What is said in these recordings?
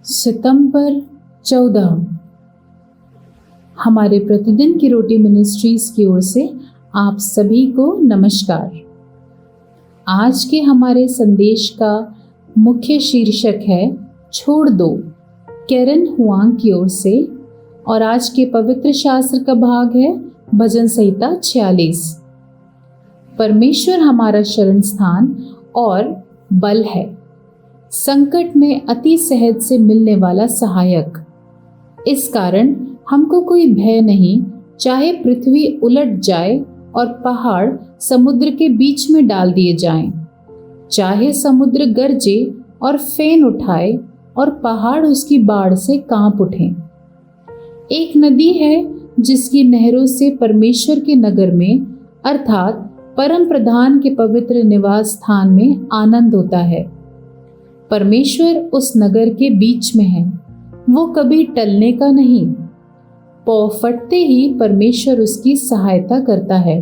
सितंबर 14। हमारे प्रतिदिन की रोटी मिनिस्ट्रीज की ओर से आप सभी को नमस्कार। आज के हमारे संदेश का मुख्य शीर्षक है छोड़ दो, कैरन हुआंग की ओर से, और आज के पवित्र शास्त्र का भाग है भजन संहिता 46। परमेश्वर हमारा शरण स्थान और बल है, संकट में अति सहज से मिलने वाला सहायक। इस कारण हमको कोई भय नहीं, चाहे पृथ्वी उलट जाए और पहाड़ समुद्र के बीच में डाल दिए जाएं, चाहे समुद्र गरजे और फेन उठाए और पहाड़ उसकी बाढ़ से कांप उठें। एक नदी है जिसकी नहरों से परमेश्वर के नगर में अर्थात परम प्रधान के पवित्र निवास स्थान में आनंद होता है। परमेश्वर उस नगर के बीच में है, वो कभी टलने का नहीं। पौ फटते ही परमेश्वर उसकी सहायता करता है।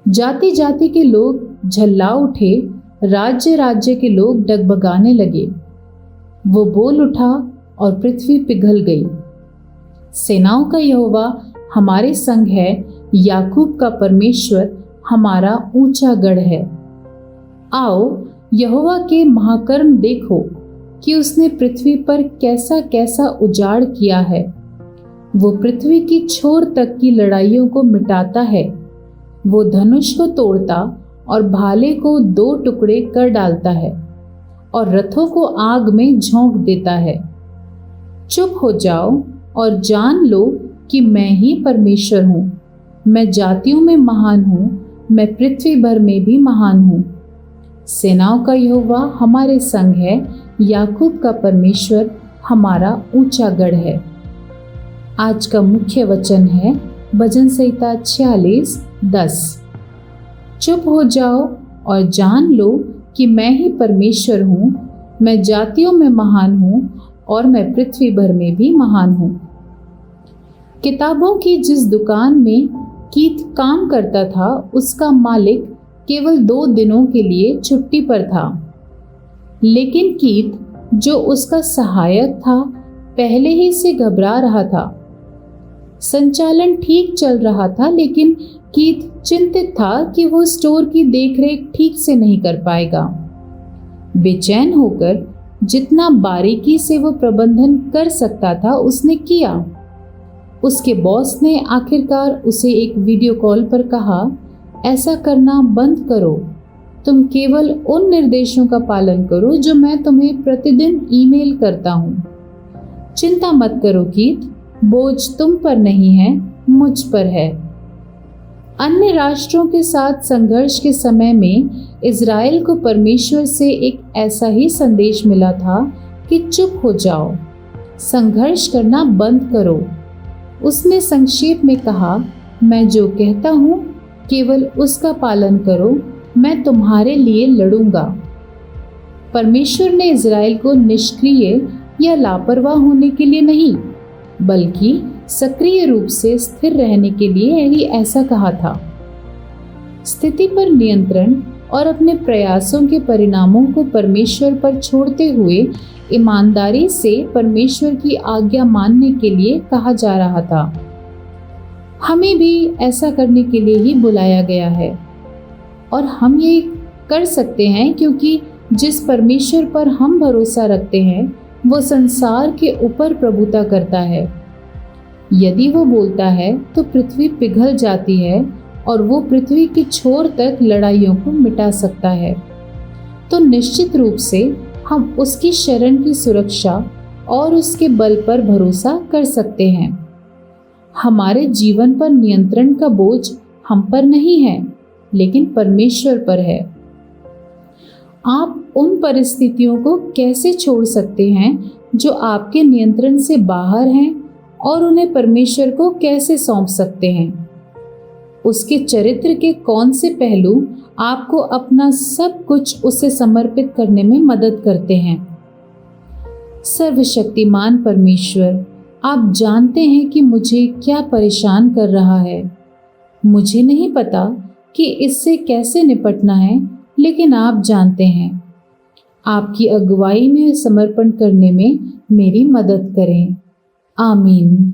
जाति जाति के लोग झल्ला उठे, राज्य राज्य के लोग डगमगाने लगे। वो बोल उठा और पृथ्वी पिघल गई। सेनाओं का यहोवा हमारे संग है, याकूब का परमेश्वर हमारा ऊंचा गढ़ है। आओ यहोवा के महाकर्म देखो कि उसने पृथ्वी पर कैसा कैसा उजाड़ किया है। वो पृथ्वी की छोर तक की लड़ाइयों को मिटाता है। वो धनुष को तोड़ता और भाले को 2 टुकड़े कर डालता है और रथों को आग में झोंक देता है। चुप हो जाओ और जान लो कि मैं ही परमेश्वर हूँ। मैं जातियों में महान हूँ, मैं पृथ्वी भर में भी महान हूँ। सेनाओं का यहोवा हमारे संग है, याकूब का परमेश्वर हमारा ऊंचा गढ़ है। आज का मुख्य वचन है भजन संहिता 46:10। चुप हो जाओ और जान लो कि मैं ही परमेश्वर हूँ। मैं जातियों में महान हूँ और मैं पृथ्वी भर में भी महान हूँ। किताबों की जिस दुकान में कीथ काम करता था, उसका मालिक केवल 2 दिनों के लिए छुट्टी पर था। लेकिन कीथ, जो उसका सहायक था, पहले ही से घबरा रहा था। संचालन ठीक चल रहा था, लेकिन कीथ चिंतित था कि वो स्टोर की देखरेख ठीक से नहीं कर पाएगा। बेचैन होकर जितना बारीकी से वो प्रबंधन कर सकता था उसने किया। उसके बॉस ने आखिरकार उसे एक वीडियो कॉल पर कहा, ऐसा करना बंद करो। तुम केवल उन निर्देशों का पालन करो जो मैं तुम्हें प्रतिदिन ईमेल करता हूँ। चिंता मत करो कीथ, बोझ तुम पर नहीं है, मुझ पर है। अन्य राष्ट्रों के साथ संघर्ष के समय में इज़राइल को परमेश्वर से एक ऐसा ही संदेश मिला था कि चुप हो जाओ, संघर्ष करना बंद करो। उसने संक्षेप में कहा, मैं जो कहता हूँ केवल उसका पालन करो, मैं तुम्हारे लिए लड़ूंगा। परमेश्वर ने इज़राइल को निष्क्रिय या लापरवाह होने के लिए नहीं, बल्कि सक्रिय रूप से स्थिर रहने के लिए ही ऐसा कहा था। स्थिति पर नियंत्रण और अपने प्रयासों के परिणामों को परमेश्वर पर छोड़ते हुए ईमानदारी से परमेश्वर की आज्ञा मानने के लिए कहा जा रहा था। हमें भी ऐसा करने के लिए ही बुलाया गया है, और हम ये कर सकते हैं क्योंकि जिस परमेश्वर पर हम भरोसा रखते हैं वो संसार के ऊपर प्रभुता करता है। यदि वो बोलता है तो पृथ्वी पिघल जाती है और वो पृथ्वी की छोर तक लड़ाइयों को मिटा सकता है। तो निश्चित रूप से हम उसकी शरण की सुरक्षा और उसके बल पर भरोसा कर सकते हैं। हमारे जीवन पर नियंत्रण का बोझ हम पर नहीं है, लेकिन परमेश्वर पर है। आप उन परिस्थितियों को कैसे छोड़ सकते हैं जो आपके नियंत्रण से बाहर हैं, और उन्हें परमेश्वर को कैसे सौंप सकते हैं? उसके चरित्र के कौन से पहलू आपको अपना सब कुछ उसे समर्पित करने में मदद करते हैं? सर्वशक्तिमान परमेश्वर, आप जानते हैं कि मुझे क्या परेशान कर रहा है। मुझे नहीं पता कि इससे कैसे निपटना है, लेकिन आप जानते हैं। आपकी अगुवाई में समर्पण करने में मेरी मदद करें। आमीन।